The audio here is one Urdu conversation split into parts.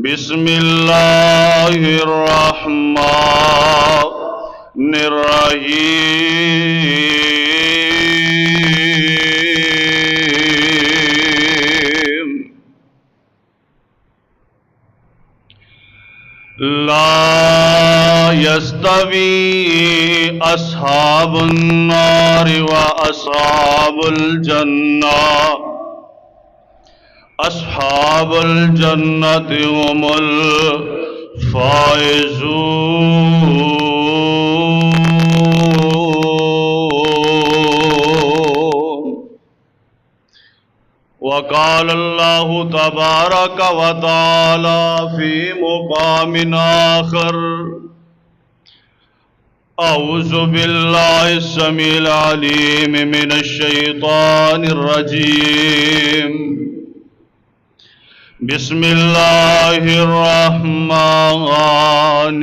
بسم اللہ الرحمن الرحیم لا يستوي اصحاب النار واصحاب الجنہ اصحاب الجنت هم الفائزون وقال الله تبارك وتعالى في مقام آخر أعوذ بالله السميع العليم من الشيطان الرجيم بسم اللہ الرحمن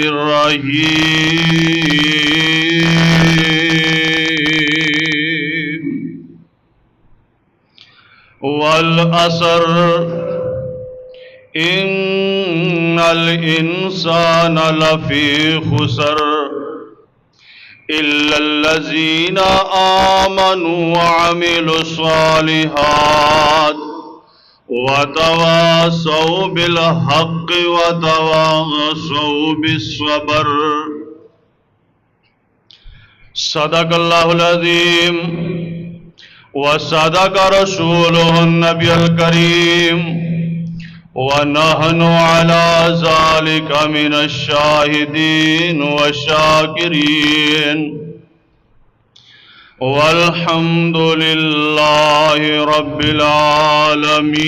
الرحیم والعصر ان الانسان لفی خسر الا الذین آمنوا وعملوا الصالحات وتواصوا بالحق وتواصوا بالصبر صدق اللہ العظیم وصدق رسوله النبی الکریم ونحن على ذلك من الشاہدین والشاکرین والحمد للہ رب العالمین۔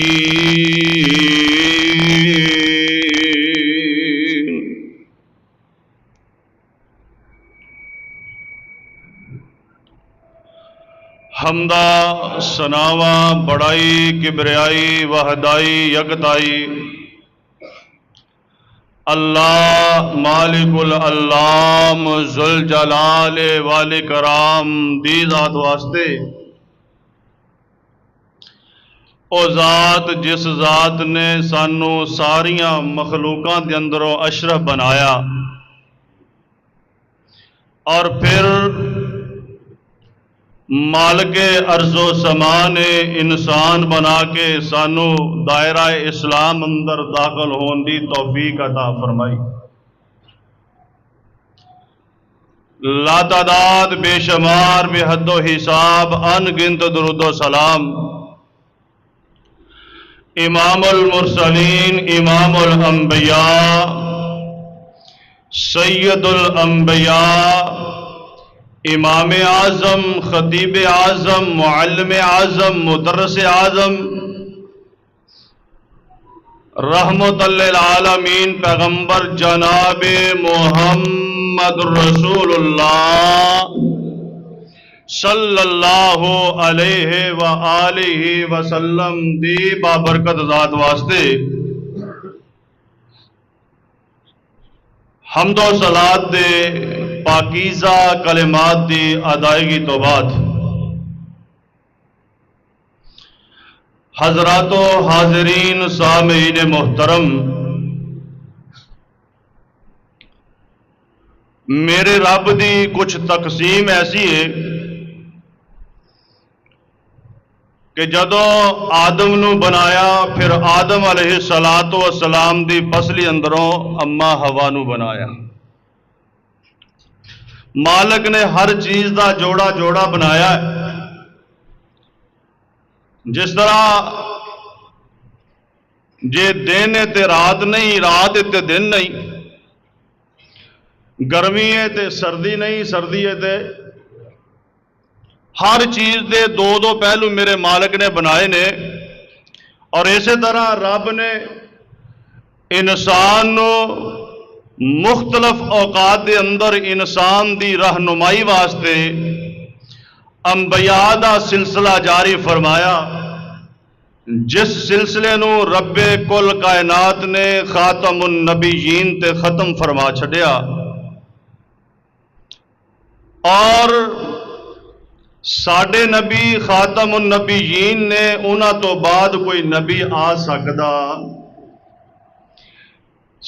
حمدہ ثناواں بڑائی کبریائی وحدائی یکتائی اللہ مالک العلام ذوالجلال والاکرام دی ذات واسطے او ذات جس ذات نے سانو ساریاں مخلوقاں دے اندروں اشرف بنایا اور پھر مالک ارض و سما نے انسان بنا کے سانو دائرہ اسلام اندر داخل ہون دی توفیق عطا فرمائی۔ لا تعداد بے شمار بے حد و حساب ان گنت درود و سلام امام المرسلین امام الانبیاء سید الانبیاء امام اعظم خطیب اعظم معلم اعظم مدرس اعظم رحمت للعالمین پیغمبر جناب محمد رسول اللہ صلی اللہ علیہ وآلہ وسلم دی بابرکت ذات واسطے حمد و صلات دے پاکیزہ کلمات دی ادائیگی تو بعد حضرات و حاضرین سامعین محترم، میرے رب دی کچھ تقسیم ایسی ہے کہ جدوں آدم نو بنایا پھر آدم علیہ السلام دی پسلی اندروں اما ہوا نو بنایا۔ مالک نے ہر چیز دا جوڑا جوڑا بنایا ہے، جس طرح جے دن ہے تے رات نہیں، رات ہے تے دن نہیں، گرمی ہے تے سردی نہیں، سردی ہے تے ہر چیز دے دو دو پہلو میرے مالک نے بنائے نے۔ اور اسی طرح رب نے انسان نو مختلف اوقات دے اندر انسان دی رہنمائی واسطے انبیاء دا سلسلہ جاری فرمایا، جس سلسلے نو رب کل کائنات نے خاتم النبیین تے ختم فرما چھڑیا، اور ساڈے نبی خاتم النبیین نے انہاں تو بعد کوئی نبی آ سکدا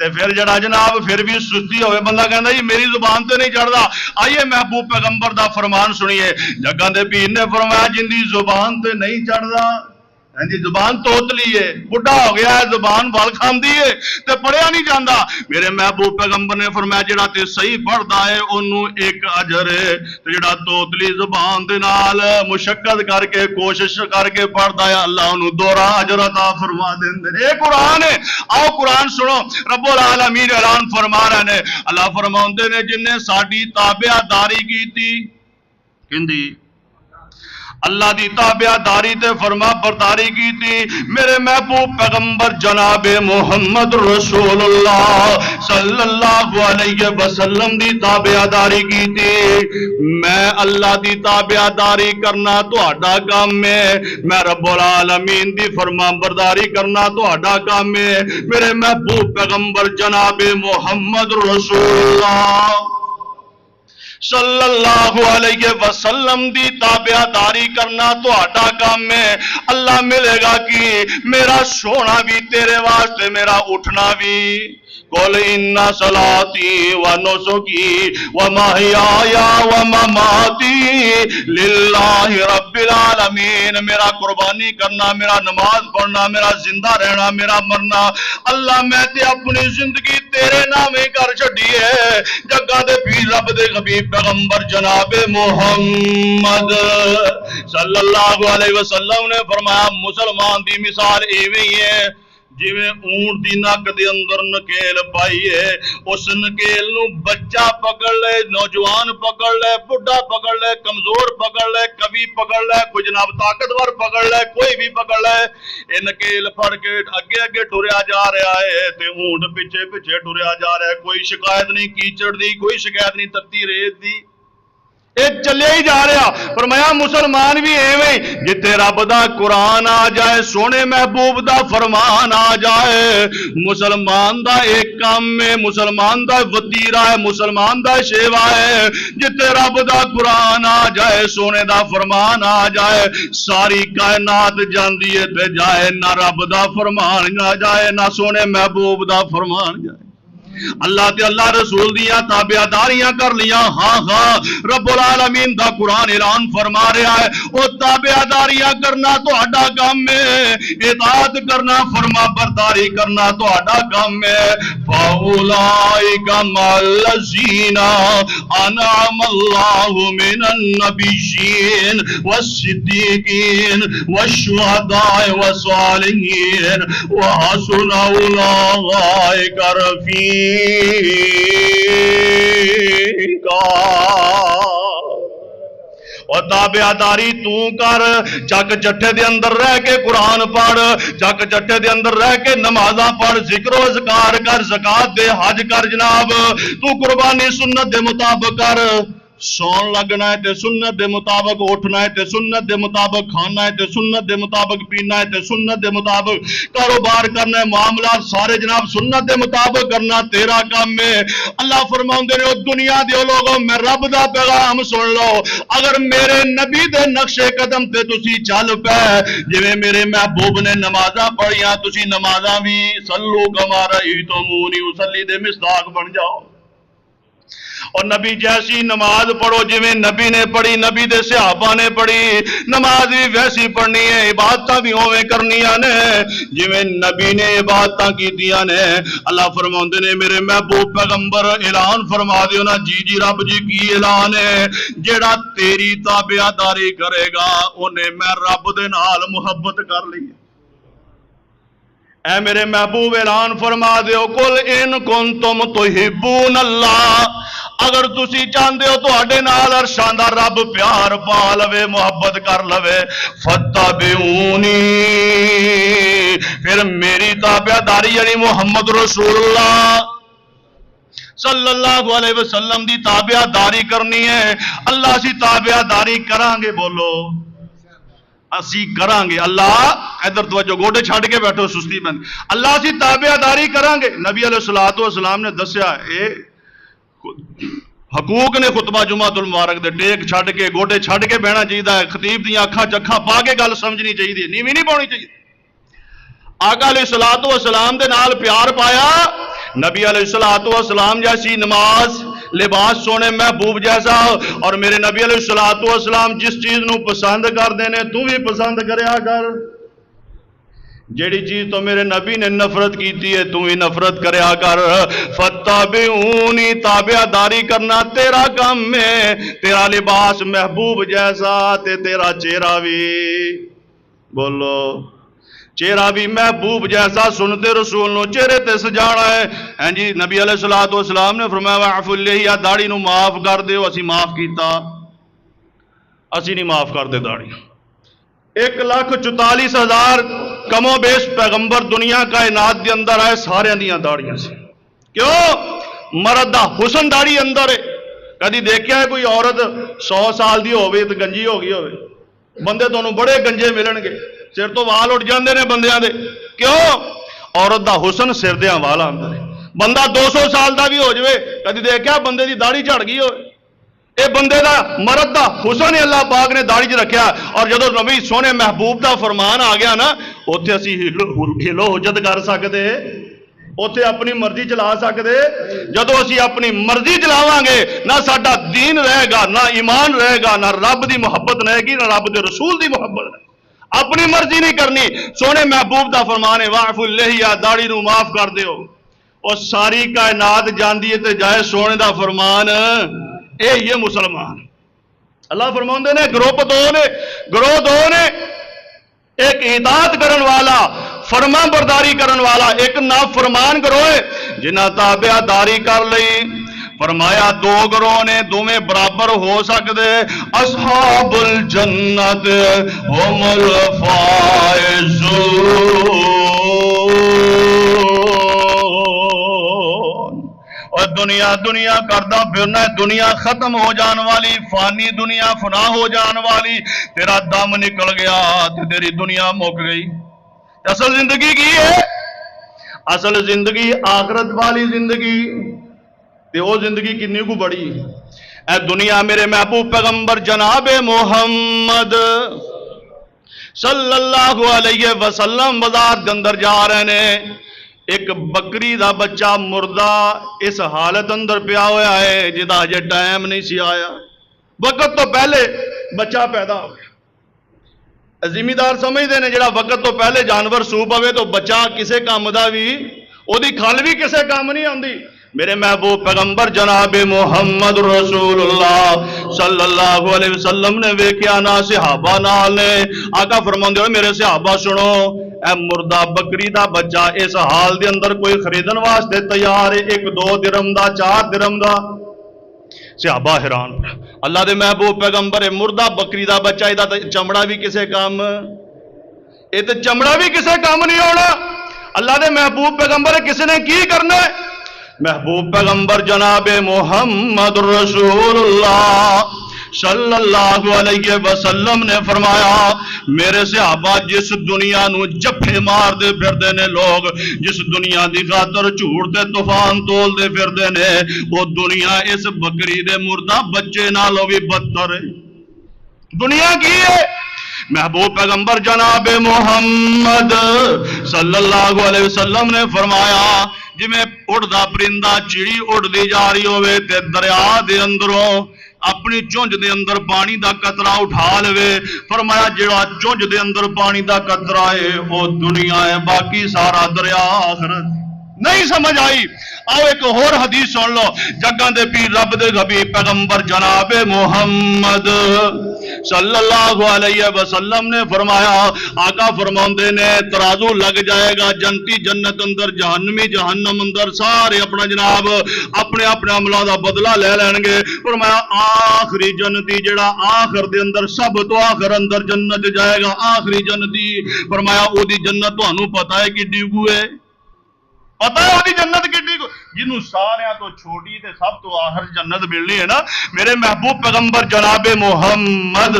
تے پھر جڑا جناب پھر بھی سستی ہوئے بندہ کہندا جی میری زبان تے نہیں چڑھدا. آئیے محبوب پیغمبر دا فرمان سنیے. جگہ دے پیر نے فرمایا جن دی زبان تے نہیں چڑھدا جی زبان توتلی ہے, بڑھا ہو گیا ہے, زبان وال کھاندی ہے تے پڑھیا نہیں جاندا. میرے محبوب پیغمبر نے فرمایا جڑا تے صحیح پڑھدا ہے اونوں ایک اجر ہے, تے جڑا توتلی زبان دے نال مشقت کر کے کوشش کر کے پڑھدا ہے اللہ اونوں دوہرا اجر عطا فرما دیندے نے. اے قرآن ہے. آؤ قرآن سنو. رب العالمین اعلان فرما رہے نے, اللہ فرماندے نے جن نے ساڈی تابعداری کیتی کیندی اللہ دی تابعداری تے فرما برداری کی تھی میرے محبوب پیغمبر جناب محمد رسول اللہ صلی اللہ علیہ وسلم دی تابعداری کی تھی. میں اللہ دی تابعداری کرنا تہاڈا کام ہے, میں رب العالمین دی فرما برداری کرنا تہاڈا کام ہے. میرے محبوب پیغمبر جناب محمد رسول اللہ صلی اللہ علیہ وسلم دی تابعداری کرنا تہاڈا کام ہے. اللہ ملے گا کہ میرا سونا بھی تیرے واسطے, میرا اٹھنا بھی. قل ان صلاتی و نسکی و محیایا و مماتی للہ رب العالمین. میرا قربانی کرنا, میرا نماز پڑھنا, میرا زندہ رہنا, میرا مرنا, اللہ میں تے اپنی زندگی تیرے نامے کر چھڈی ہے. جگہ دے پیر رب دے حبیب پیغمبر جناب محمد صلی اللہ علیہ وسلم نے فرمایا مسلمان دی مثال ایویں ہی ہے جویں اونٹ دی نک دے اندر نکیل پائی ہے. اس نکیل نو بچہ پکڑ لے, نوجوان پکڑ لے, بڈھا پکڑ لے, کمزور پکڑ لے, کبھی پکڑ لے, کوئی جناب طاقتور پکڑ لے, کوئی بھی پکڑ لے, اے نکیل پھڑ کے اگے اگے ٹریا جا رہا ہے تے اونٹ پیچھے پیچھے ٹریا جا رہا ہے. کوئی شکایت نہیں کیچڑ دی, کوئی شکایت نہیں تتی ریت دی, ایک چلے ہی جا رہا. فرمایا مسلمان بھی ایویں جتے رب دا قرآن آ جائے, سونے محبوب دا فرمان آ جائے, مسلمان دا ایک کام ہے, مسلمان دا وتیرا ہے, مسلمان دا شیوا ہے. جتے رب دا قرآن آ جائے, سونے دا فرمان آ جائے, ساری کائنات جاندی ہے تے جائے, نہ رب دا فرمان نہ جائے, نہ سونے محبوب دا فرمان جائے. اللہ تے اللہ رسول دیا تابعداریاں کر لیا. ہاں ہاں رب العالمین دا قرآن اعلان فرما رہا ہے وہ تابعداریاں کرنا تہاڈا کام ہے, اطاعت کرنا فرما برداری کرنا تہاڈا کام ہے. فاولئک مع الذین انعم اللہ من النبیین والصدیقین والشہداء والصالحین وحسن اولئک رفیقا. اور تابعداری تو کر, چک چٹھے دے اندر رہ کے قرآن پڑھ, چک چٹھے دے اندر رہ کے نمازاں پڑھ, ذکر و اذکار کر, زکات دے, حج کر, جناب تو قربانی سنت دے مطابق کر. سون لگنا ہے تے سنت دے مطابق اٹھنا ہے تے سنت دے مطابق کھانا ہے تے سنت دے مطابق پینا ہے تے سنت دے مطابق کاروبار کرنا ہے, معاملات سارے جناب سنت دے مطابق کرنا تیرا کام ہے. اللہ فرماؤندے نے دنیا دے لوگوں میں رب دا پیغام سن لو, اگر میرے نبی دے نقش قدم تے تسی چل پے, جویں میرے محبوب نے نمازاں پڑھیاں تسی نمازاں بھی صلو کما رأیتمونی اصلی دے مصداق بن جاؤ. اور نبی جیسی نماز پڑھو جویں نبی نے پڑھی, نبی دے صحابہ نے پڑھی, نماز بھی ویسی پڑھنی ہے, عبادتاں بھی اوویں کرنیاں نے جویں نبی نے عبادتاں کیتیاں نے. اللہ فرماندے نے میرے محبوب پیغمبر اعلان فرما دیو نا, جی جی رب جی کی اعلان ہے, جیڑا تیری تابعداری کرے گا اونے میں رب دے نال محبت کر لی. اے میرے محبوب اعلان فرما دیو, قل ان کنتم تحبون اللہ, اگر تسی چاہندے ہو تہاڈے نال عرشاں دا رب پیار پا لوے, محبت کر لوے, فتبعونی, پھر میری تابعداری یعنی محمد رسول اللہ صلی اللہ علیہ وسلم دی تابعداری کرنی ہے. اللہ سی تابعداری کران گے, بولو اسی کران گے. اللہ ادھر توجہ, گوڑے چھڑ کے بیٹھو سستی بند. اللہ سی تابعداری کران گے. نبی علیہ السلام نے دسیا اے حقوق نے خطبہ جمعۃ المبارک دے, ٹیک چھڑ کے گوڑے چھڑ کے بہنا چاہیے, خطیب دیاں اکھاں چکھاں پا کے گل سمجھنی چاہیے, نیویں نہیں پاؤنی چاہیے. آقا علیہ السلام دے نال پیار پایا, نبی علیہ الصلوۃ والسلام جیسی نماز، لباس سونے محبوب جیسا، اور میرے نبی علیہ الصلوۃ والسلام جس چیز نو پسند کردے نے تو بھی پسند کریا کر، جیڑی چیز تو میرے نبی نے نفرت کیتی ہے تو ہی نفرت کریا کر۔ فتابعونی، تابعداری کرنا تیرا کام ہے، تیرا لباس محبوب جیسا تے تیرا چہرہ بھی، بولو، چہرہ بھی محبوب جیسا، سنتے رسول نو چہرے تے سجانا ہے۔ ہاں جی، نبی علیہ الصلوۃ والسلام نے فرمایا وعفو الیہ، داڑھی نو معاف کر دیو، اسی معاف کیتا، اسی نہیں معاف کر دے داڑھی۔ 1,44,000 کم و بیش پیغمبر دنیا کائنات دے اندر آئے، سارے دیاں داڑیاں سے، کیوں؟ مرد دا حسن داڑھی اندر ہے۔ کدی دیکھیا ہے کوئی عورت 100 سال دی ہوئے تو گنجی ہو گئی ہوئے؟ بندے تانوں بڑے گنجے ملن گے، سر تو وال اٹھ جاندے نے بندیاں دے، کیوں؟ عورت دا حسن سر دیاں والا اندر ہے۔ بندہ 200 سال دا بھی ہو جائے، کدی دیکھیا بندے دی داڑھی جھڑ گئی ہوئے؟ اے بندے دا مرد دا حسن اللہ پاک نے داڑھی چ رکھیا، اور جدو نبی سونے محبوب دا فرمان آ گیا نا، اوتھے اسی ہلو حجت کر سکتے، اوتھے اپنی مرضی چلا سکتے۔ جدو اسی اپنی مرضی چلاواں گے، نہ ساڈا دین رہے گا، نہ ایمان رہے گا، نہ رب دی محبت رہے گی، نہ رب دے رسول دی محبت رہے گی۔ اپنی مرضی نہیں کرنی، سونے محبوب دا فرمان ہے واعفو الیہ، داڑھی نو معاف کر دیو، اور ساری کائنات جاندی ہے تے جائے سونے دا فرمان، اے یہ مسلمان۔ اللہ فرماندے نے گروپ دو نے، گروہ دو نے، ایک اطاعت کرن والا، فرما برداری کرن والا، ایک نافرمان گروہ ہے جنہاں تابعداری کر لئی۔ فرمایا دو گروہ نے، دوویں برابر ہو سکدے، اصحاب الجنت هم الفائزون۔ اور دنیا کردا پھرنا ہے، دنیا ختم ہو جان والی، فانی دنیا، فنا ہو جان والی، تیرا دم نکل گیا تے تیری دنیا مک گئی۔ اصل زندگی کی ہے؟ اصل زندگی آخرت والی زندگی، تے وہ زندگی کنی کو بڑی۔ اے دنیا میرے محبوب پیغمبر جناب محمد صلی اللہ علیہ وسلم بازار کے اندر جا رہے نے، ایک بکری دا بچہ مردہ اس حالت اندر پیا ہوا ہے جدا جے ٹائم نہیں سی آیا، وقت تو پہلے بچہ پیدا ہو گیا۔ ذمہ سمجھتے ہیں جڑا وقت تو پہلے جانور سو پوے تو بچہ کسے کام دا بھی، او دی کھل بھی کسے کام نہیں آندی۔ میرے محبوب پیغمبر جناب محمد رسول اللہ صلی اللہ علیہ وسلم نے ویکھیا نا صحابہ نال نے، آقا فرماندے ہوئے میرے صحابہ سنو، اے مردہ بکری دا بچہ اس حال دے اندر کوئی خریدن واسطے تیار ہے، 1-2 درہم دا، 4 درہم دا؟ صحابہ حیران، اللہ دے محبوب پیغمبر مردہ بکری دا بچہ، ایدہ چمڑا بھی کسے کام، اے تے چمڑا بھی کسے کام نہیں ہونا۔ اللہ دے محبوب پیغمبر کس نے کی کرنا ہے؟ محبوب پیغمبر جناب محمد رسول اللہ صلی اللہ علیہ وسلم نے فرمایا میرے صحابہ جس دنیا نو جپے مار دے پھر دے نے لوگ، جس دنیا دی خاطر جھوٹ دے طوفان تول دے پھر دے نے، وہ دنیا اس بکری دے مردہ بچے نالوں بھی بدتر ہے۔ دنیا کی ہے؟ محبوب پیغمبر جناب محمد صلی اللہ علیہ وسلم نے فرمایا جی میں اڑدا پرندہ چڑی اڑ دی جا رہی ہوئے تے دریا دے اندروں اپنی چونج دے اندر پانی دا قطرہ اٹھا لے، فرمایا جڑا چونج دے اندر پانی دا قطرہ ہے وہ دنیا ہے، باقی سارا دریا آخرت۔ نہیں سمجھ آئی؟ آؤ ایک اور حدیث سن لو، جگہ دے پیر رب دے حبیب پیغمبر جناب محمد صلی اللہ علیہ وسلم نے فرمایا، آقا فرماندے نے ترازو لگ جائے گا، جنتی جنت اندر، جہنمی جہنم اندر، سارے اپنا جناب اپنے اپنے عملوں دا بدلہ لے لین گے۔ فرمایا آخری جنتی جڑا آخر دے اندر سب تو آخر اندر جنت جائے گا، آخری جنتی، فرمایا او دی جنت تانوں پتہ ہے کڈی کو ہے؟ پتہ ہے وہ جنت کڈی کو؟ جنوں سارے تو چھوٹی تے سب تو آخر جنت ملنی ہے نا، میرے محبوب پیغمبر جناب محمد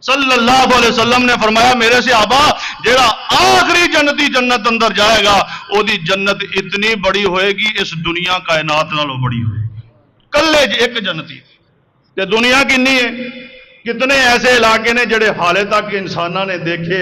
صلی اللہ علیہ وسلم نے فرمایا میرے صحابہ جیڑا آخری جنتی جنت اندر جائے گا او دی جنت اتنی بڑی ہوئے گی اس دنیا کائنات نالوں بڑی ہوئے گی، کلے ایک جنتی۔ تے دنیا کنی ہے؟ کتنے ایسے علاقے نے جڑے حالے تک انساناں نے دیکھے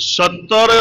70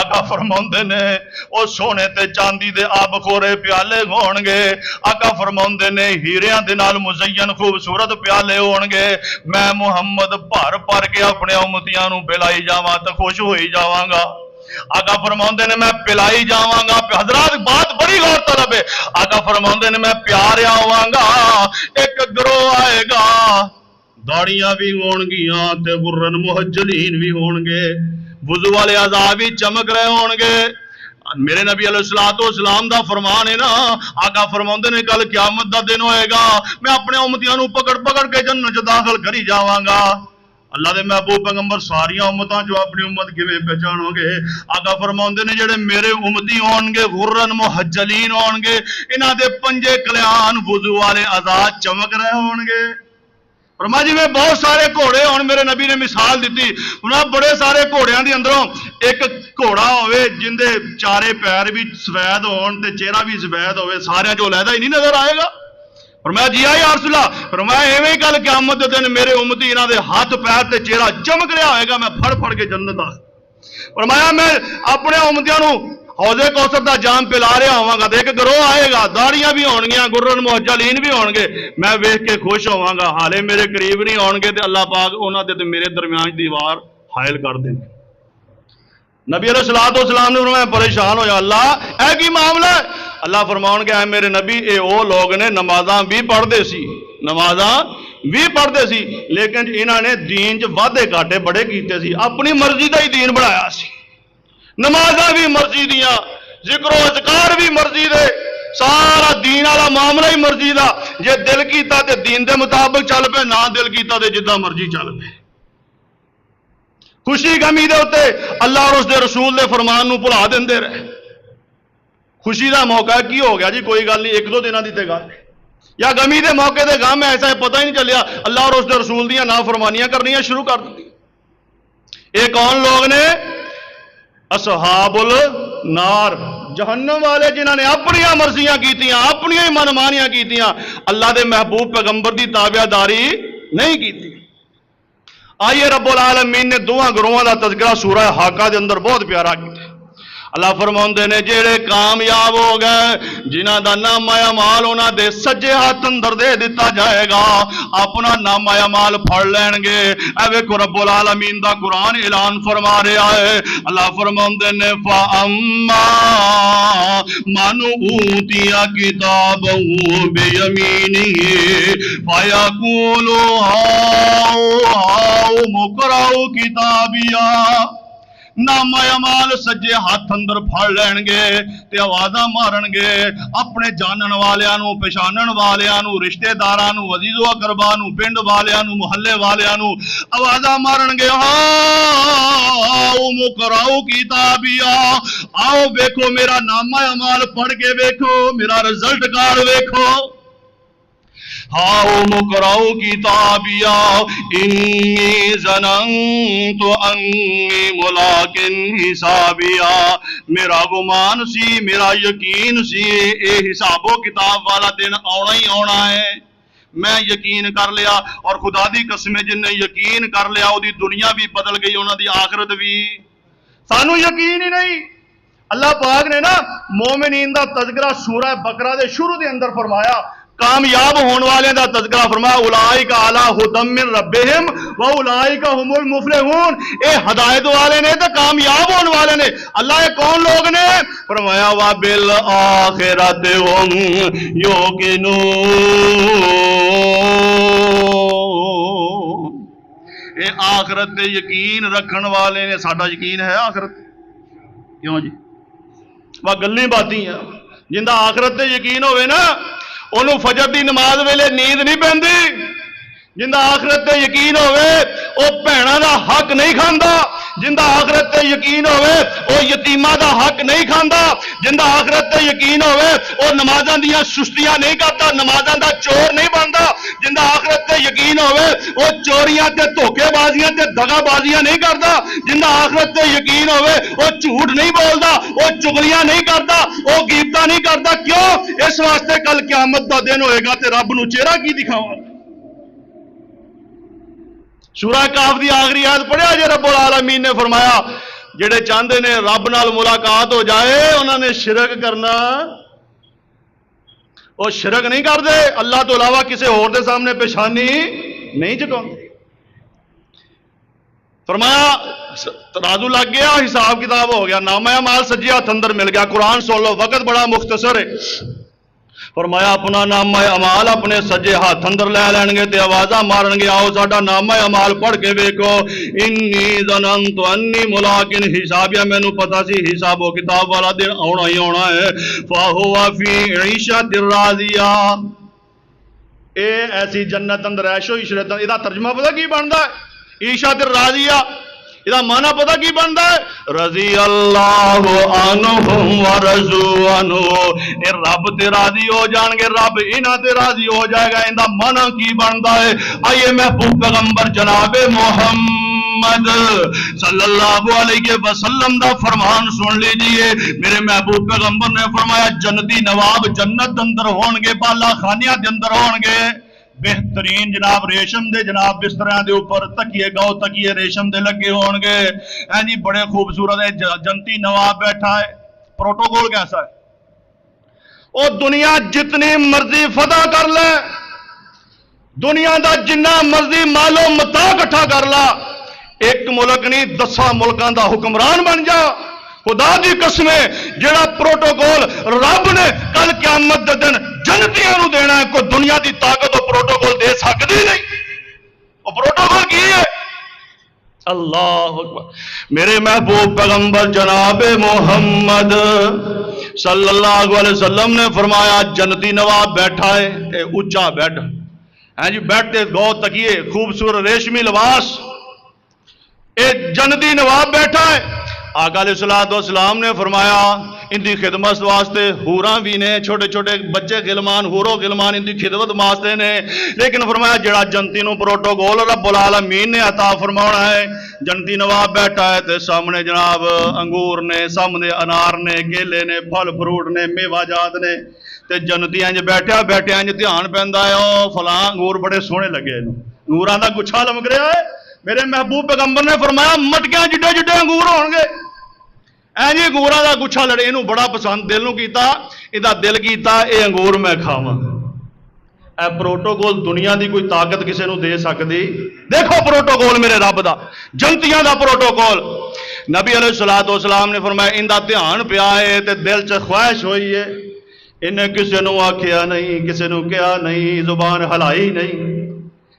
آقا فرماؤندے نے او سونے تے چاندی دے آب خورے پیالے ہون گے، آقا فرماؤندے نے ہیریاں دے نال مزین خوبصورت پیالے ہون گے، میں محمد بھر کے اپنے امتیاں نو پلائی جاواں تے خوش ہوئی جاواں گا۔ آقا فرماؤندے نے میں پلائی جاواں گا۔ حضرات بات بڑی غور طلب ہے، آقا فرماؤندے نے میں پیاریا ہواں گا، ایک گروہ آئے گا، داڑیاں بھی ہون گیاں تے غرن محجلین بھی ہون گے، وضو والے اعضاء بھی چمک رہے ہون گے۔ میرے نبی علیہ السلام دا فرمان ہے نا، آقا فرماؤندے نے کل قیامت دا دن ہوئے گا، میں اپنے امتیاں نو پکڑ کے جنت چ داخل کری جاواں گا۔ اللہ دے محبوب پیغمبر ساریاں امتاں جو اپنی امت کیویں پہچانو گے؟ آقا فرماؤندے نے جڑے میرے امتی ہون گے غرن محجلین ہون گے، انہاں دے پنجے کلیان وضو والے اعضاء چمک رہے ہون گے۔ فرمایا جی میں بہت سارے گھوڑے ہون، میرے نبی نے مثال دیتی، انہاں بڑے سارے گھوڑیاں دی اندروں ایک گھوڑا ہوئے جن دے چارے پیر بھی سفید ہون تے چہرہ بھی سفید ہوئے، سارے جو علیحدہ ہی نہیں نظر آئے گا؟ فرمایا جی یا رسول اللہ، فرمایا ایویں کل قیامت دے دن میرے امتی انہاں دے ہاتھ پیر تے چہرہ چمک رہا ہوئے گا، میں پھڑ کے جنت آ۔ فرمایا میں اپنے امتیاں نو حوض کوثر دا جام پلا رہا ہواں گا، ایک گروہ آئے گا، داڑیاں بھی ہون گیاں، غرن محجلین بھی ہون گے، میں ویکھ کے خوش ہوواں گا، حالے میرے قریب نہیں ہون گے تے اللہ پاک انہاں دے تے میرے درمیان دیوار حائل کر دیں گے۔ نبی علیہ السلام نے فرمایا پریشان ہویا، اللہ اے کی معاملہ ہے؟ اللہ فرماؤن گے اے میرے نبی اے او لوگ نے نمازاں بھی پڑھتے سی، نمازاں بھی پڑھتے سی، لیکن انہاں نے دین چ وعدے گھاٹے بڑے کیتے سی، اپنی مرضی دا ہی دین بنایا سی، نمازاں بھی مرضی دیاں، ذکر و اذکار بھی مرضی دے، سارا دین والا معاملہ ہی مرضی دا، جے دل کیتا تے دین دے مطابق چل پے، نہ دل کیتا تے جداں مرضی چل پے۔ خوشی غمی دے اتے اللہ اور اس دے رسول دے فرمان نو بھلا دیندے رہے۔ خوشی دا موقع کی ہو گیا جی کوئی گل نہیں، ایک دو دنوں دی تے گل، یا غمی دے موقع دے غم ایسا ہے پتہ ہی نہیں چلیا، اللہ اور اس دے رسول دیاں نافرمانیاں کرنیاں شروع کر دی۔ یہ کون لوگ نے؟ اصحاب النار، جہنم والے، جنہاں نے اپنی مرضیاں کیتیاں، اپنی منمانیاں کیتیاں، اللہ دے محبوب پیغمبر دی تابعداری نہیں کیتی۔ آئیے رب العالمین نے دوہاں گروہاں دا تذکرہ سورہ حاقہ دے اندر بہت پیارا کیتا۔ اللہ فرماؤندے نے جڑے کامیاب ہو گئے، جنہاں دا نامہ اعمال انہاں دے سجے ہاتھ اندر دے دیتا جائے گا، اپنا نامہ اعمال پڑھ لین گے۔ اے ویکھو رب العالمین دا قرآن اعلان فرما رہا ہے، اللہ فرماؤندے نے فَأَمَّا مَنْ أُوتِيَ كِتَابَهُ بِيَمِينِهِ فَيَقُولُ هَاؤُمُ اقْرَءُوا كِتَابِيَهْ، نامہ اعمال سجے ہاتھ اندر پھڑ لین گے تے آوازاں مارن گے، اپنے جانن والیاں نو، پہچانن والیاں نو، رشتہ داراں نو، عزیز و اقرباء نو، پنڈ والیاں نو، محلے والیاں نو آوازاں مارن گے، ہاؤ اقرؤ کتابیا، آؤ ویکھو میرا نامہ اعمال پڑھ کے ویکھو، میرا رزلٹ کارڈ ویکھو۔ ہاؤ اقرؤ کتابیا انی ظننت انی ملاق حسابیا، میرا گمان سی، میرا یقین سی، اے حساب و کتاب والا دن آنا ہی آنا ہے، میں یقین کر لیا، اور خدا دی قسم جن نے یقین کر لیا وہ دی دنیا بھی بدل گئی، انہاں دی آخرت بھی۔ سانو یقین ہی نہیں۔ اللہ پاک نے نا مومنین دا تذکرہ سورہ بقرہ دے شروع دے اندر فرمایا، کامیاب ہونے والے دا تذکرہ فرمایا اولئک علی ھدی من ربہم واولئک ھم المفلحون، اے ہدایت والے نے تے کامیاب ہونے والے نے۔ اللہ یہ کون لوگ نے؟ فرمایا وبالآخرۃ ھم یوقنون، اے آخرت تے یقین رکھن والے نے۔ ساڈا یقین ہے آخرت؟ کیوں جی؟ وہ گلیں باتیں ہیں، جندا آخرت تے یقین ہوئے نا انہوں فجر دی نماز ویلے نیند نہیں پیندی، جندا آخرت تے یقین ہوئے او بھیناں دا حق نہیں کھاندا، جندا آخرت تے یقین ہوئے او یتیماں دا حق نہیں کھاندا، جندا آخرت تے یقین ہوئے او نمازاں دیاں سستیاں نہیں کرتا، نمازاں دا چور نہیں بندا، جندا آخرت تے یقین ہوئے او چوریاں تے دھوکے بازیاں تے دغا بازیاں نہیں کردا، جندا آخرت تے یقین ہوئے او جھوٹ نہیں بولدا، او چغلیاں نہیں کردا، او غیبتاں نہیں کردا۔ کیوں؟ اس واسطے کل قیامت دا دن ہوئے گا تے رب نو چہرہ کی دکھاواں۔ سورہ کاف دی آخری آیت پڑھیا جے رب العالمین نے فرمایا جڑے چاہتے نے رب نال ملاقات ہو جائے انہوں نے شرک کرنا، وہ شرک نہیں کرتے، اللہ تو علاوہ کسی اور دے سامنے پیشانی نہیں جھکا۔ فرمایا ترازو لگ گیا، حساب کتاب ہو گیا، نامہ اعمال سجے ہاتھ اندر مل گیا۔ قرآن سن لو، وقت بڑا مختصر ہے۔ فرمایا اپنا نامہ اعمال اپنے سجے ہاتھ اندر لے لین گے تے آوازاں مارن گے، آؤ ساڈا نامہ اعمال پڑھ کے ویکھو، انی ظننت انی ملاقن حسابیا، مینوں پتہ سی حساب و کتاب والا دن آنا ہی آنا ہے، فہو فی عیشۃ راضیہ، اے ایسی جنت اندر عیش و عشرت۔ یہ ترجمہ پتہ کی بنتا ہے؟ عیشۃ راضیہ، یہ معنی پتہ کی بنتا ہے؟ رضی اللہ عنہم ورضوا عنہ، اے رب تے راضی ہو جان گے، رب انہاں تے راضی ہو جائے گا۔ اندا معنی کی بنتا ہے؟ آئیے محبوب پیغمبر جناب محمد صلی اللہ علیہ وسلم دا فرمان سن لیجئے۔ میرے محبوب پیغمبر نے فرمایا جنتی نواب جنت اندر ہون گے، بالا خانیاں دے اندر ہون گے، بہترین جناب ریشم دے جناب بستریاں دے اوپر تکیے گاؤ تکیے ریشم دے لگے ہون گے، جی بڑے خوبصورت ہے، جنتی نواب بیٹھا ہے۔ پروٹوکول کیسا ہے؟ وہ دنیا جتنی مرضی فتح کر لے، دنیا دا جنہ مرضی مالو متا کٹھا کر لا، ایک ملک نہیں 10 ملکاں دا حکمران بن جا، خدا دی قسمیں جڑا پروٹوکول رب نے کل قیامت دے دن جنتیاں نو دینا ہے، کوئی دنیا دی طاقت وہ پروٹوکول دے سکتی نہیں۔ وہ پروٹوکول کی ہے؟ اللہ اکبر۔ میرے محبوب پیغمبر جناب محمد صلی اللہ علیہ وسلم نے فرمایا جنتی نواب بیٹھا ہے، اے اونچا بیڈ ہے جی، بیٹھتے گو تکیے خوبصورت ریشمی لباس، اے جنتی نواب بیٹھا ہے۔ آقا علیہ السلام نے فرمایا ان دی خدمت واسطے حوراں بھی نے، چھوٹے چھوٹے بچے غلمان حورو غلمان ان دی خدمت واسطے نے، لیکن فرمایا جڑا جنتی نو پروٹوکول رب العالمین نے عطا فرمانا ہے، جنتی نواب بیٹھا ہے تے سامنے جناب انگور نے، سامنے انار نے، کیلے نے، پھل فروٹ نے، میوہ جات نے، تے جنتی انج بیٹھیا بیٹھیا انج دھیان پیندا ہے، او فلاں انگور بڑے سوہنے لگے، انگوراں دا گچھا لمک رہا ہے۔ میرے محبوب پیغمبر نے فرمایا مٹکیاں جڈے جڈے انگور ہون گے، اے جی انگوراں دا گچھا لڑے، اینوں بڑا پسند دل نو کیتا، ایدا دل کیتا اے انگور میں کھاواں۔ اے پروٹوکول دنیا دی کوئی طاقت کسے نو دے سکدی؟ دیکھو پروٹوکول میرے رب دا، جنتیاں دا پروٹوکول۔ نبی علیہ السلام نے فرمایا اندا دھیان پیا ہے تے دل چ خواہش ہوئی ہے، انہیں کسے نو آکھیا نہیں، کسے نو کہا نہیں، زبان ہلائی نہیں۔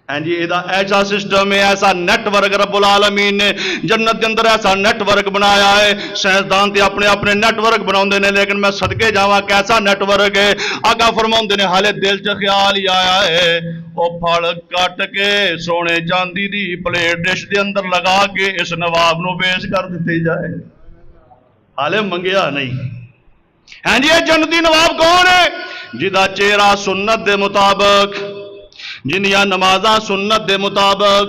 ہاں جی یہ ایسا سسٹم ہے، ایسا نیٹ ورک رب العالمین نے جنت کے اندر ایسا نیٹ ورک بنایا ہے۔ سائنسدان تے اپنے اپنے نیٹ ورک بناؤندے نے، لیکن میں صدقے جاواں کیسا نیٹ ورک ہے۔ آقا فرماؤندے نے حالے دل چ خیال ہی آیا ہے او پھڑ کٹ کے سونے چاندی دی پلیٹ ڈش دے اندر لگا کے اس نواب نو پیش کر دتی جائے، حالے منگیا نہیں۔ ہاں جی یہ جنتی نواب کون ہے؟ جدا چہرہ سنت دے مطابق، جنیاں نمازاں سنت دے مطابق،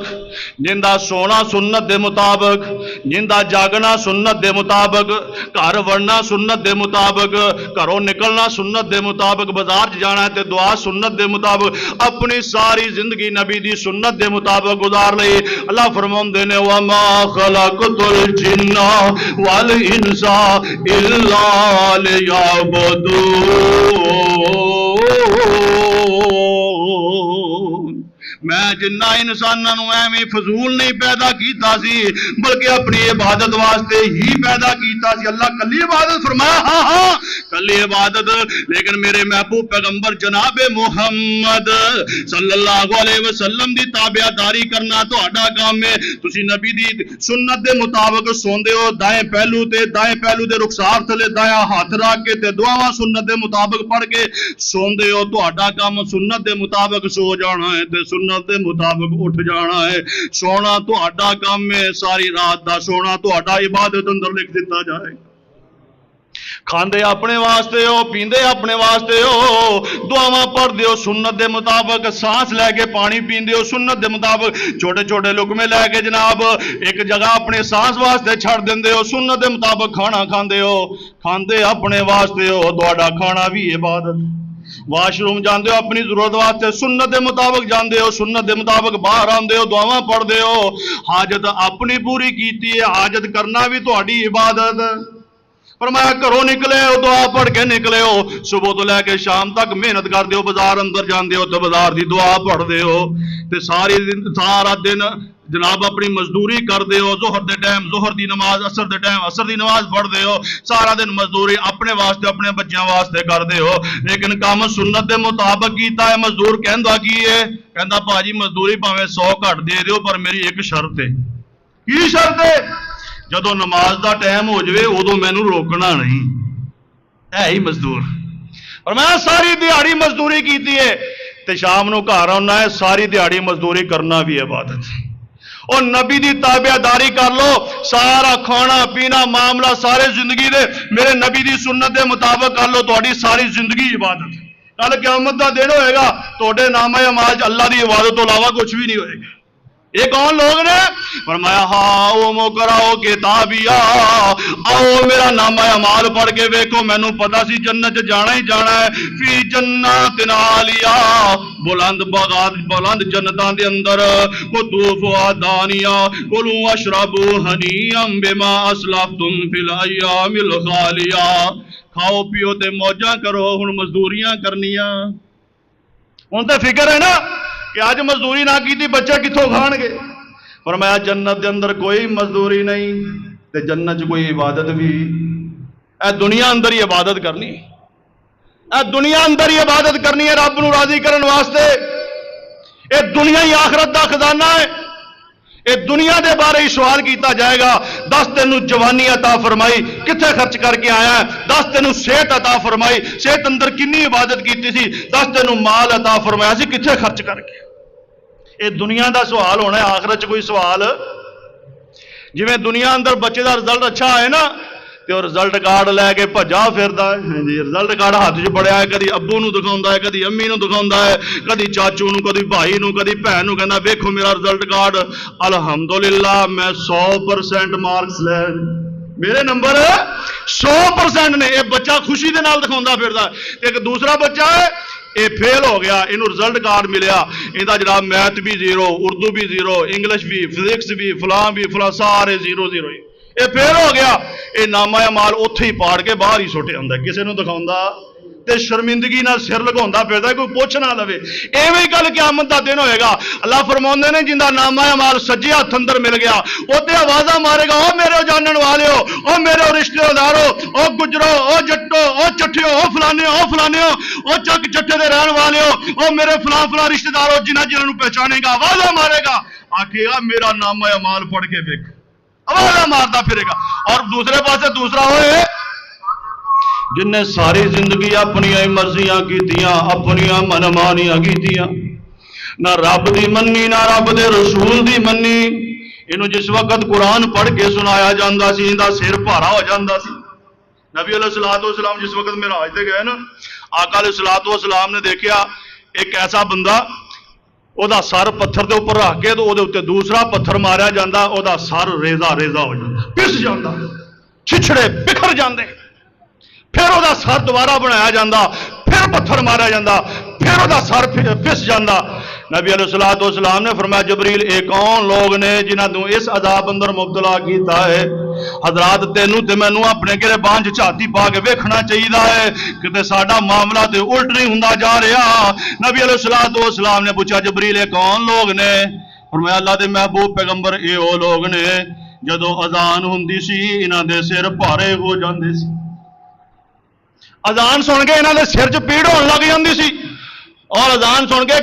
جندہ سونا سنت دے مطابق، جندہ جاگنا سنت دے مطابق، گھر وڑنا سنت دے مطابق، گھروں نکلنا سنت دے مطابق، بازار جانا ہے تے دعا سنت دے مطابق، اپنی ساری زندگی نبی دی سنت دے مطابق گزار لئی۔ اللہ فرماندے نے وَمَا خَلَقْتُ الْجِنَّ وَالْإِنسَ إِلَّا لِيَعْبُدُونِ، میں جنہ انسانوں ایویں فضول نہیں پیدا کیتا سی، بلکہ اپنی عبادت واسطے ہی پیدا کیتا سی۔ اللہ کلی عبادت فرمایا، ہاں ہاں کلی عبادت، لیکن میرے محبوب پیغمبر جناب محمد صلی اللہ علیہ وسلم دی تابعداری کرنا تہاڈا کام ہے۔ تسی نبی دی سنت دے مطابق سوندے ہو، دائیں پہلو دے رخسار تھلے دایاں ہاتھ رکھ کے تے دعاواں سنت دے مطابق پڑھ کے سوندے ہو، تہاڈا کام سنت دے مطابق سو جانا ہے تے سنت دے مطابق اٹھ جانا ہے۔ سونا تہاڈا کام ہے، ساری رات دا سونا تہاڈا عبادت اندر لکھ دیتا جائے۔ کھاندے اپنے واسطے ہو، پیندے اپنے واسطے ہو، دعاواں پڑھ دیو سنت دے مطابق، سانس لے کے پانی پیندے ہو سنت دے مطابق، چھوٹے چھوٹے لقمے لے کے جناب ایک جگہ اپنے سانس واسطے چھڑ دیندے ہو، سنت دے مطابق کھانا کھاندے ہو، کھاندے اپنے واسطے ہو، تہاڈا کھانا بھی عبادت۔ واش روم جاندے ہو اپنی ضرورت واسطے سنت دے مطابق جاندے ہو، سنت دے مطابق باہر آندے ہو، دعاواں پڑھدے ہو، حاجت اپنی پوری کیتی ہے، حاجت کرنا بھی تہاڈی عبادت۔ فرمایا گھروں نکلے ہو دعا پڑھ کے نکلے ہو، صبح تو لے کے شام تک محنت کردے ہو، بازار اندر جاندے ہو تو بازار دی دعا پڑھدے ہو، تے سارا دن جناب اپنی مزدوری کردے ہو، ظہر دے ٹائم ظہر دی نماز، عصر دے ٹائم عصر دی نماز پڑھدے ہو، سارا دن مزدوری اپنے واسطے اپنے بچیاں واسطے کردے ہو، لیکن کام سنت دے مطابق کیتا ہے۔ مزدور کہندا کی ہے؟ کہندا بھاجی مزدوری پاویں 100 گھٹ دے دیو پر میری ایک شرط ہے۔ کی شرط ہے؟ جدو نماز دا ٹائم ہو جائے ادو مینوں روکنا نہیں، ہے ہی مزدور۔ اور میں ساری دیہڑی مزدوری کیتی ہے تے شام نو گھر آنا ہے، ساری دیہڑی مزدوری کرنا بھی عبادت ہے۔ اور نبی دی تابع داری کر لو، سارا کھانا پینا معاملہ سارے زندگی دے میرے نبی دی سنت دے مطابق کر لو، تہاڈی ساری زندگی عبادت ہے۔ کل قیامت دا دن ہوئے گا تہاڈے نامہ اعمال اللہ دی عبادت تو علاوہ کچھ بھی نہیں ہوئے گا۔ یہ کون لوگ نے؟ فرمایا ہاؤ مقرؤ کتابیا، آؤ میرا نامہ اعمال پڑھ کے ویکھو، مینوں پتا سی جنت جانا ہی جانا ہے۔ فی جنات عالیہ، بلند باغات بلند جنتاں دے اندر، قطوفہا دانیہ، کلوا واشربوا ہنیئا بما اسلفتم فی الایام الخالیہ، کھاؤ پیو تے موجاں کرو، ہن مزدوریاں کرنیاں۔ ہن تے فکر ہے نا کہ آج مزدوری نہ کی تھی بچے کتوں کھان گے؟ فرمایا جنت دے اندر کوئی مزدوری نہیں تے جنت کوئی عبادت بھی، اے دنیا اندر ہی عبادت کرنی، اے دنیا اندر ہی عبادت کرنی ہے رب نو راضی کرن واسطے۔ اے دنیا ہی آخرت دا خزانہ ہے، اے دنیا دے بارے ہی سوال کیتا جائے گا۔ 10 تینوں جوانی عطا فرمائی کتنے خرچ کر کے آیا ہے؟ 10 تینوں صحت عطا فرمائی، صحت اندر کنی عبادت کیتی سی؟ 10 تینوں مال عطا فرمایا سی کتنے خرچ کر کے؟ اے دنیا دا سوال ہونا ہے، آخرت چ کوئی سوال؟ جویں دنیا اندر بچے دا رزلٹ اچھا آئے نا تے اور رزلٹ کارڈ لے کے بھجا پھردا ہے جی، رزلٹ کارڈ ہاتھ چ پڑیا ہے، کدی ابو نو دکھاوندا ہے، کدی امی نو دکھاوندا ہے، کدی چاچو نو، کدی بھائی نو، کدی بہن نو، کہندا ویکھو میرا رزلٹ کارڈ، الحمدللہ میں 100% مارکس لے، میرے نمبر 100% نے۔ یہ بچہ خوشی دے نال دکھاوندا پھردا ہے۔ ایک دوسرا بچہ ہے یہ فیل ہو گیا، انہوں رزلٹ کارڈ ملیا، انہاں جناب میتھ بھی 0، اردو بھی 0، انگلش بھی، فزکس بھی، فلاں بھی فلاں، سارے 0 0 ہی۔ یہ فیل ہو گیا، یہ نامہ اعمال اوتھے ہی پاڑ کے باہر ہی سٹے آندا، کسے نوں دکھاوندا تے شرمندگی نال سر لگاوندا پھردا، کوئی پوچھ نہ لوے۔ ایویں کل قیامت دا دن ہوئے گا، اللہ فرماندے نے جندا نامہ اعمال سجے ہاتھ اندر مل گیا او تے آوازاں مارے گا، او میرے جانن والےو، او میرے رشتہ دارو، او گجرو، او جٹو، او چٹھیو، او فلانیو، او فلانیو، او چک چٹے دے رہن والےو، او میرے فلاں فلاں رشتہ دارو جنہاں نوں پہچانے گا، آوازاں مارے گا، آکھے گا میرا نامہ اعمال پڑھ کے ویکھ، آوازاں ماردا پھرے گا۔ اور دوسرے پاسے دوسرا ہوئے جن نے ساری زندگی اپنی مرضیاں کیتیاں، اپنی منمانیاں کیتیاں، نہ رب دی منی نہ رب دے رسول دی منی۔ انہوں جس وقت قرآن پڑھ کے سنایا جاندہ سی اندہ سر بھارا ہو جاندہ سی۔ نبی علیہ السلام جس وقت معراج تے گئے نا، آقا علیہ السلام نے دیکھا ایک ایسا بندہ او دا سر پتھر دے اوپر رکھ کے تو او دے اوتے دوسرا پتھر ماریا جاندہ، او دا سر ریزہ ریزہ ہو جاندہ، پس جاندہ، چھچڑے بکھر جاندے، پھر وہ سر دوبارہ بنایا جاندہ، پھر پتھر مارا جاندہ، پھر وہ سر پس جاندہ۔ نبی علیہ السلام نے فرمایا جبریل اے کون لوگ نے جنہاں تو اس عذاب اندر مبتلا کیتا ہے؟ حضرات تینوں تے مینوں اپنے گربان چ چھاتی پا کے ویکھنا چاہیے ہے کہ ساڈا معاملہ تے الٹ نہیں ہوندا جا رہا۔ نبی علیہ السلام نے پوچھا جبریل اے کون لوگ نے؟ فرمایا اللہ دے محبوب پیغمبر اے او لوگ نے جدو اذان ہوندی سی انہاں دے سر بھارے ہو جاندے سی، اذان سن کے انہاں دے سر چ پیڑ ہون لگ جاندی سی، اور اذان سن کے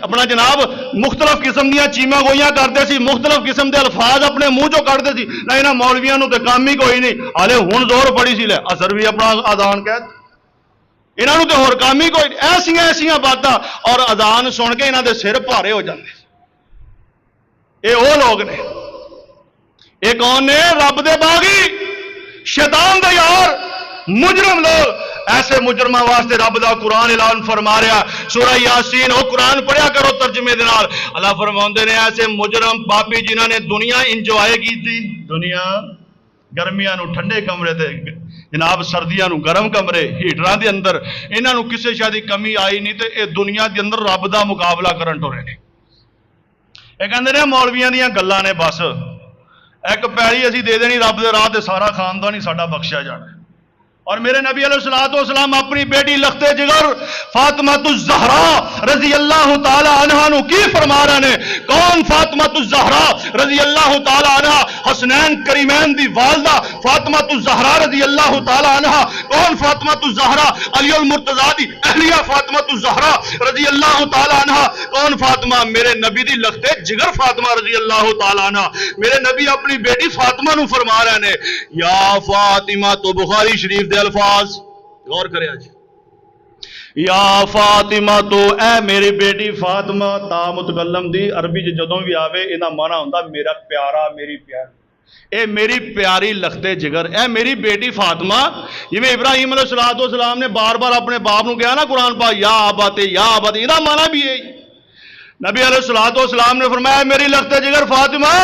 اپنا جناب مختلف قسم دیا چیماں گوئیاں کرتے سی، مختلف قسم دے الفاظ اپنے منہ چوں کڈتے سی۔ نہ انہاں مولویاں نوں تے کام ہی کوئی نہیں، ہالے ہن زور پڑی سی لے اثر بھی اپنا اذان کہت، انہاں نوں تے ہور کام ہی کوئی ایسیاں ایسیاں باتاں، اور اذان سن کے انہاں دے سر بھارے ہو جاندے۔ اے او لوگ نے، اے کون نے؟ رب دے باغی، شیطان دے یار، مجرم لوگ۔ ایسے مجرمہ واسطے رب دا قرآن اعلان فرما رہا، سورہ یاسین او قرآن پڑھیا کرو ترجمے دے نال۔ اللہ فرماندے نے ایسے مجرم پاپی جنہاں نے دنیا انجوائے کی تھی، دنیا گرمیاں نو ٹھنڈے کمرے تے جناب سردیاں نو گرم کمرے ہیٹراں دے اندر انہاں نو کسے شے دی کمی آئی نہیں تے اے دنیا دے اندر رب دا مقابلہ کرن ٹرے نے اے کہندے نے مولویاں دیاں گلاں نے بس ایک پیڑی اسی دے دینی رب دے راہ تے سارا خاندان ہی ساڈا بخشیا جانا اور میرے نبی علیہ الصلوۃ والسلام اپنی بیٹی لخت جگر فاطمہ الزہرا رضی اللہ تعالی عنہا نو کی فرما رہے نے کون فاطمہ الزہرا رضی اللہ تعالی عنہا حسنین کریمین دی والدہ فاطمہ الزہرا رضی اللہ تعالی عنہا کون فاطمہ الزہرا علی المرتضیٰ دی اہلیہ فاطمہ الزہرا رضی اللہ تعالی عنہا کون فاطمہ میرے نبی دی لخت جگر فاطمہ رضی اللہ تعالی عنہا میرے نبی اپنی بیٹی فاطمہ نو فرما رہے نے یا فاطمہ تو بخاری شریف دے الفاظ غور کرے آج یا فاطمہ تو اے میری بیٹی فاطمہ تا متکلم دی عربی جدوں بھی آوے انہاں مانا ہوندا میرا پیارا میری پیاری اے میری پیاری لخت جگر اے میری بیٹی فاطمہ یہ میں ابراہیم علیہ السلام نے بار بار اپنے باپ نو کہا نا قرآن پاک یا آباتے انہاں مانا بھی ہے نبی علیہ السلام نے فرمایا میری لخت جگر فاطمہ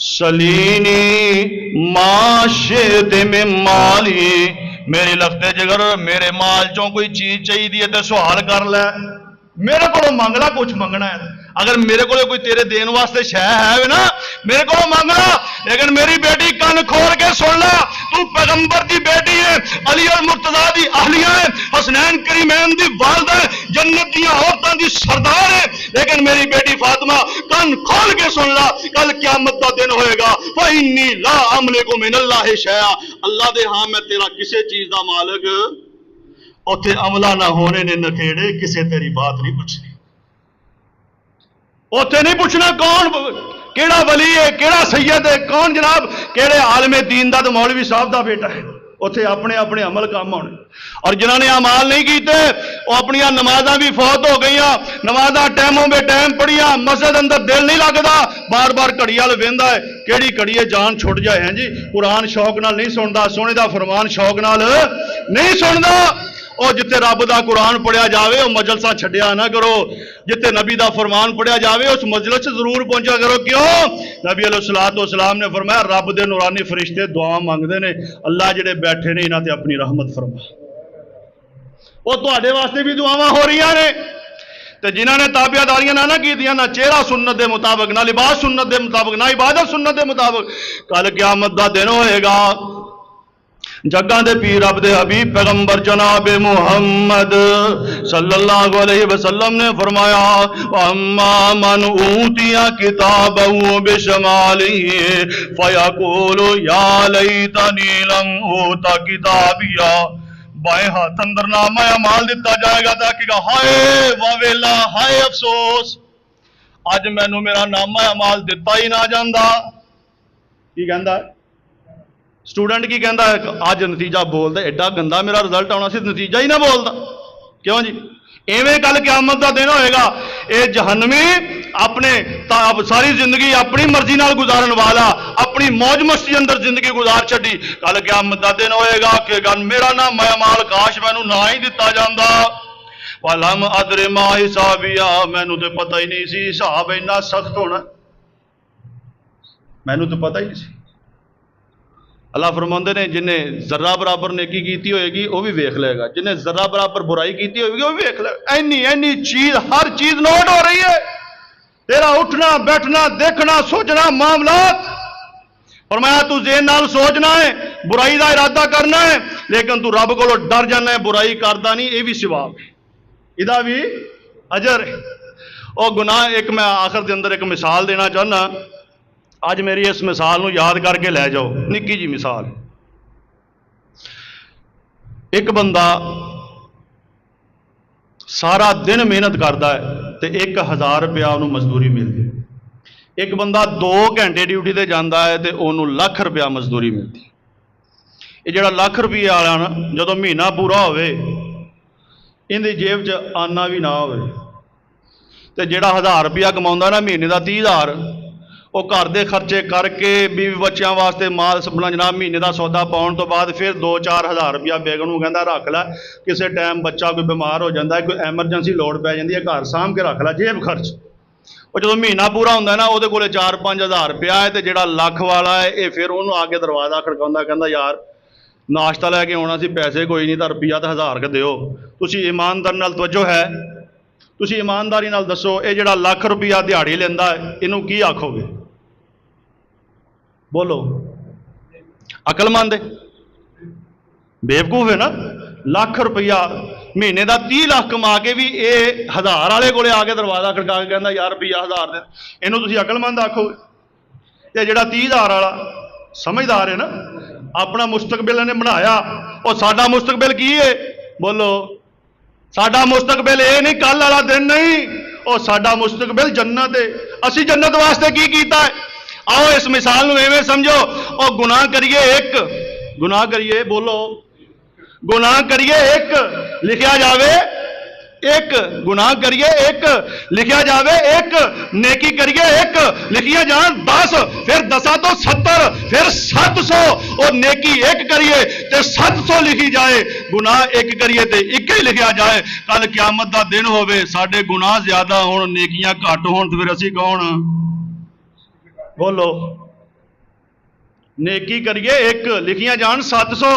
سلینی ما شئت من مالی میری لخت جگر میرے مال چوں کوئی چیز چاہیے دی تے سوال کر لے میرے کو منگلا کچھ منگنا ہے اگر میرے کو کوئی تیرے دین واسطے شے ہے نا میرے کو منگنا لیکن میری بیٹی کن کھول کے سن لے تو پیغمبر دی بیٹی ہے علی المرتضیٰ دی اہلیہ ہے حسنین کریمین دی والدہ ہے جنت دیاں عورتاں دی سردار ہے لیکن میری بیٹی فاطمہ کن کھول کے سن لا کل قیامت کا دن ہوئے گا فإنی لا املک من اللہ شیئا اللہ دے ہاں میں تیرا کسے چیز دا مالک اوتھے عملہ نہ ہونے نے نکھیڑے کسے تیری بات نہیں پوچھنی اوتھے نہیں پوچھنا کون کیڑا ولی ہے کیڑا سید ہے کون جناب کیڑے عالم دین دا تو مولوی صاحب دا بیٹا ہے اوتھے اپنے اپنے عمل کام ہونے اور جنہوں نے اعمال نہیں کیتے وہ اپنی نمازاں بھی فوت ہو گئی نمازاں ٹائموں بے ٹائم پڑھیاں مسجد اندر دل نہیں لگتا بار بار گھڑی وال ویندا ہے کیڑی گھڑی ہے جان چھٹ جائے ہیں جی قرآن شوق نال نہیں سندا سونے دا فرمان شوق نال نہیں سندا اور جتے رب دا قرآن پڑھیا جاوے وہ مجلسہ چھڈیا نہ کرو جتے نبی دا فرمان پڑھیا جاوے اس مجلس ضرور پہنچا کرو کیوں نبی علیہ الصلوۃ والسلام نے فرمایا رب دے نورانی فرشتے دعا مانگدے نے اللہ جڑے بیٹھے نے انہاں تے اپنی رحمت فرما وہ تواڈے واسطے بھی دعاواں ہو رہی نے تے جنہاں نے تابعداریاں نہ کیتیاں نہ چہرہ سنت دے مطابق نہ لباس سنت دے مطابق نہ عبادت سنت دے مطابق کل قیامت دا دن ہوئے گا جگہ دے پیر رب دے حبیب پیغمبر جناب محمد صلی اللہ علیہ وسلم نے فرمایا وَأَمَّا مَنْ أُوتِيَ كِتَابَهُ بِشِمَالِهِ فَيَقُولُ يَا لَيْتَنِي لَمْ أُوتَ كِتَابِيَهْ بائیں ہاتھ اندر نامہ اعمال دیتا جائے گا تاکہ کہا ہائے واویلا ہائے افسوس اج مینوں میرا نامہ اعمال دیتا ہی نہ جاندا کی کہندا ہے سٹوڈنٹ کی کہندا ہے آج نتیجہ بولدا ایڈا گندا میرا رزلٹ آنا سی نتیجہ ہی نہ بولدا کیوں جی ایویں کل قیامت دا دن ہوئے گا اے جہنمی اپنے ساری زندگی اپنی مرضی نال گزارن والا اپنی موج مستی اندر زندگی گزار چھڈی کل قیامت دا دن ہوئے گا کہ میرا نام اعمال کاش مینوں نہ ہی دتا جاندا وَلَمْ أَدْرِ مَا حِسَابِيَهْ مینوں تے پتہ ہی نہیں سی حساب اتنا سخت ہونا مینوں تے پتہ ہی نہیں سی اللہ فرماندے نے جنہیں ذرہ برابر نیکی کیتی ہوئے گی وہ بھی ویکھ لے گا جنہیں ذرہ برابر برائی کیتی ہوئے گی وہ بھی ویکھ لے گا اینی چیز ہر چیز نوٹ ہو رہی ہے تیرا اٹھنا بیٹھنا دیکھنا سوچنا معاملات فرمایا تو ذہن نال سوچنا ہے برائی دا ارادہ کرنا ہے لیکن تو رب کو ڈر جانا ہے برائی کردا نہیں یہ بھی ثواب ہے ادا بھی اجر ہے اور گناہ ایک میں آخر دے اندر ایک مثال دینا چاہنا آج میری اس مثال نو یاد کر کے لے جاؤ نکی جی مثال ایک بندہ سارا دن محنت کرتا ہے تو 1000 روپیہ انہوں مزدوری ملتی ایک بندہ 2 گھنٹے ڈیوٹی تے جانا ہے تو انہوں لاکھ روپیہ مزدوری ملتی یہ جڑا لاکھ روپیہ والا نا جدو مہینہ پورا ہوئے ان دی جیب چ آنا بھی نہ ہوئے تو جڑا 1000 روپیہ کماؤندا نا مہینے دا 30,000 وہ گھر دے خرچے کر کے بیوی بچیاں واسطے مال سپنا جناب مہینے دا سودا پاؤن تو بعد پھر 2-4 ہزار روپیہ بیگم نوں کہندا رکھ لے کسے ٹائم بچہ کوئی بیمار ہو جاتا ہے کوئی ایمرجنسی لوڑ پی جاتی ہے گھر سام کے رکھ لے جیب خرچ وہ جدوں مہینہ پورا ہوندا ہے نا وہ کولے 4-5 ہزار روپیہ ہے تو جڑا لاکھ والا ہے یہ پھر انہوں آ کے دروازہ کھڑکاوندا کہندا یار ਨਾਸ਼ਤਾ ਲੈ ਕੇ ਆਉਣਾ ਸੀ, ਪੈਸੇ ਕੋਈ ਨਹੀਂ ਤਾਂ ਰੁਪਈਆ ਤਾਂ 1000 ਕ ਦਿਓ। ਤੁਸੀਂ ਇਮਾਨਦਾਰੀ ਨਾਲ, ਤਵੱਜੋ ਹੈ, ਤੁਸੀਂ ਇਮਾਨਦਾਰੀ ਨਾਲ ਦੱਸੋ, ਇਹ ਜਿਹੜਾ ਲੱਖ ਰੁਪਈਆ ਦਿਹਾੜੀ ਲੈਂਦਾ ਇਹਨੂੰ ਕੀ ਆਖੋਗੇ? ਬੋਲੋ। ਅਕਲਮੰਦ ਹੈ? ਬੇਵਕੂਫ ਹੈ ਨਾ। ਲੱਖ ਰੁਪਈਆ ਮਹੀਨੇ ਦਾ 30 ਲੱਖ ਕਮਾ ਕੇ ਵੀ ਇਹ 1000 ਵਾਲੇ ਕੋਲੇ ਆ ਕੇ ਦਰਵਾਜ਼ਾ ਖੜਕਾ ਕੇ ਕਹਿੰਦਾ ਯਾਰ ਰੁਪਈਆ 1000 ਦੇ, ਇਹਨੂੰ ਤੁਸੀਂ ਅਕਲਮੰਦ ਆਖੋਗੇ? ਤੇ ਜਿਹੜਾ 30,000 ਵਾਲਾ ਸਮਝਦਾਰ ਹੈ ਨਾ, ਆਪਣਾ ਮੁਸਤਕਬਲ ਇਹਨੇ ਬਣਾਇਆ। ਉਹ ਸਾਡਾ ਮੁਸਤਕਬਲ ਕੀ ਹੈ? ਬੋਲੋ। ਸਾਡਾ ਮੁਸਤਕਬਲ ਇਹ ਨਹੀਂ, ਕੱਲ ਵਾਲਾ ਦਿਨ ਨਹੀਂ, ਉਹ ਸਾਡਾ ਮੁਸਤਕਬਲ ਜੰਨਤ ਹੈ। ਅਸੀਂ ਜੰਨਤ ਵਾਸਤੇ ਕੀ ਕੀਤਾ ਹੈ? ਆਓ ਇਸ ਮਿਸਾਲ ਨੂੰ ਐਵੇਂ ਸਮਝੋ, ਉਹ ਗੁਨਾਹ ਕਰੀਏ ਇੱਕ, ਗੁਨਾਹ ਕਰੀਏ, ਬੋਲੋ, ਗੁਨਾਹ ਕਰੀਏ ਇੱਕ, ਲਿਖਿਆ ਜਾਵੇ ਇੱਕ, ਗੁਨਾਹ ਕਰੀਏ ਇੱਕ, ਲਿਖਿਆ ਜਾਵੇ ਇੱਕ, ਨੇਕੀ ਕਰੀਏ ਇੱਕ, ਲਿਖੀਆਂ ਜਾਣ 10, ਫਿਰ 10 ਤੋਂ 70, ਫਿਰ 700। ਉਹ ਨੇਕੀ ਇੱਕ ਕਰੀਏ ਤੇ 700 ਲਿਖੀ ਜਾਏ, ਗੁਨਾਹ ਇੱਕ ਕਰੀਏ ਤੇ ਇੱਕ ਹੀ ਲਿਖਿਆ ਜਾਏ। ਕੱਲ ਕਿਆਮਤ ਦਾ ਦਿਨ ਹੋਵੇ, ਸਾਡੇ ਗੁਨਾਹ ਜ਼ਿਆਦਾ ਹੋਣ, ਨੇਕੀਆਂ ਘੱਟ ਹੋਣ, ਤੇ ਫਿਰ ਅਸੀਂ ਕੌਣ? ਬੋਲੋ। ਨੇਕੀ ਕਰੀਏ ਇੱਕ, ਲਿਖੀਆਂ ਜਾਣ 700।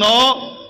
9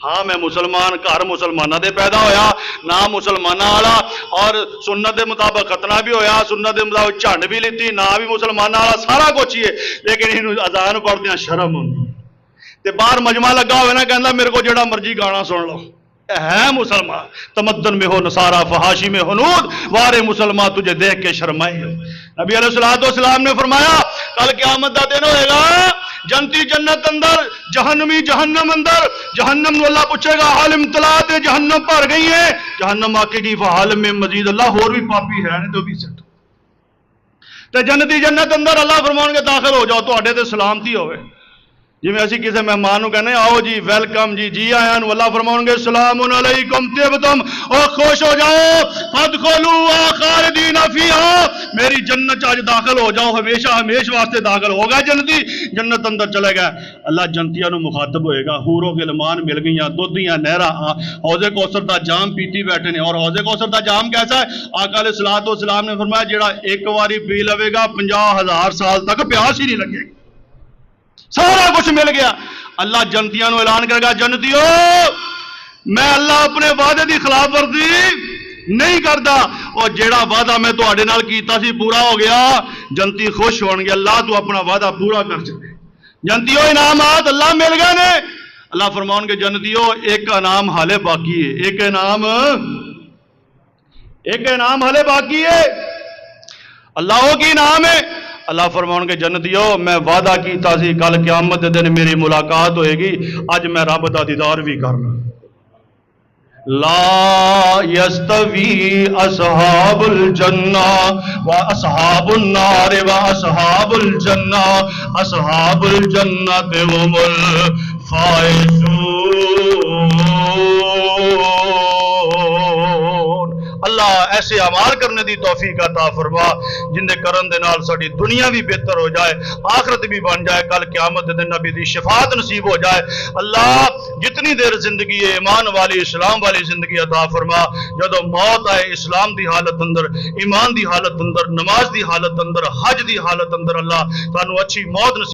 ہاں میں مسلمان گھر مسلمانوں دے پیدا ہویا نہ مسلمانوں والا اور سنت دے مطابق ختنہ بھی ہویا سنت دے مطابق جھنڈ بھی لیتی نہ بھی مسلمانوں والا سارا کچھ ہی ہے لیکن انہوں اذان پڑھدیاں شرم ہوندی تے باہر مجمع لگا ہوئے نا کہندا میرے کو جڑا مرضی گانا سن لو ہے مسلمان تمدن میں ہو نصارہ فحاشی میں ہنود وارے مسلمان تجھے دیکھ کے شرمائے نبی علیہ السلام نے فرمایا کل قیامت دا دن ہوئے گا جنتی جنت اندر جہنمی جہنم اندر جہنم نو اللہ پوچھے گا حالم طلعت جہنم بھر گئی ہے جہنم آکے گی فحالم میں مزید اللہ اور بھی پاپی ہے تو بھی سٹ تے جنتی جنت اندر اللہ فرمان کے داخل ہو جاؤ تو اڈے تے سلامتی ہوئے جی میں اسی کسی مہمان کو کہنے آؤ جی ویلکم جی آیا نو اللہ فرماؤں گے سلام علیکم طبتم اور خوش ہو جاؤ فادخلوا خالدین فیہا میری جنت آج داخل ہو جاؤ ہمیشہ ہمیشہ واسطے داخل ہو گئے جنتی جنت اندر چلے گئے اللہ جنتیاں نو مخاطب ہوئے گا حوروں کے لمان مل گئیاں دودھیاں نہرا حوض کوثر دا جام پیتی بیٹھے نے اور حوض کوثر دا جام کیسا ہے آقا علیہ السلام نے فرمایا جڑا ایک واری پی لوے گا 50,000 سال تک پیاس ہی نہیں لگے گی سارا کچھ مل گیا اللہ جنتیاں نو اعلان کرے گا جنتیو میں اللہ اپنے وعدے دی خلاف ورزی نہیں کرتا اور جیڑا وعدہ میں تواڈے نال کیتا سی پورا ہو گیا جنتی خوش ہون گے اللہ تو اپنا وعدہ پورا کر چکے جنتیو انعامات اللہ مل گئے نے اللہ فرماؤں گے جنتیو ایک انعام حالے باقی ہے ایک انعام حالے باقی ہے اللہ کی انعام ہے اللہ فرماؤں گے جنتیو میں وعدہ کیتا سی کل قیامت دے دن میری ملاقات ہوئے گی اج میں رب دا دیدار بھی کرنا لا یستوی اصحاب الجنہ و اصحاب النار و اصحاب الجنہ اصحاب الجنہ هم الفائزون اللہ ایسے اعمال کرنے دی توفیق عطا فرما جن دے کرن دے نال ساڈی دنیا بھی بہتر ہو جائے آخرت بھی بن جائے کل قیامت دے دن نبی دی شفاعت نصیب ہو جائے اللہ جتنی دیر زندگی ہے ایمان والی اسلام والی زندگی عطا فرما جدو موت آئے اسلام دی حالت اندر ایمان دی حالت اندر نماز دی حالت اندر حج دی حالت اندر اللہ تانوں اچھی موت نصیب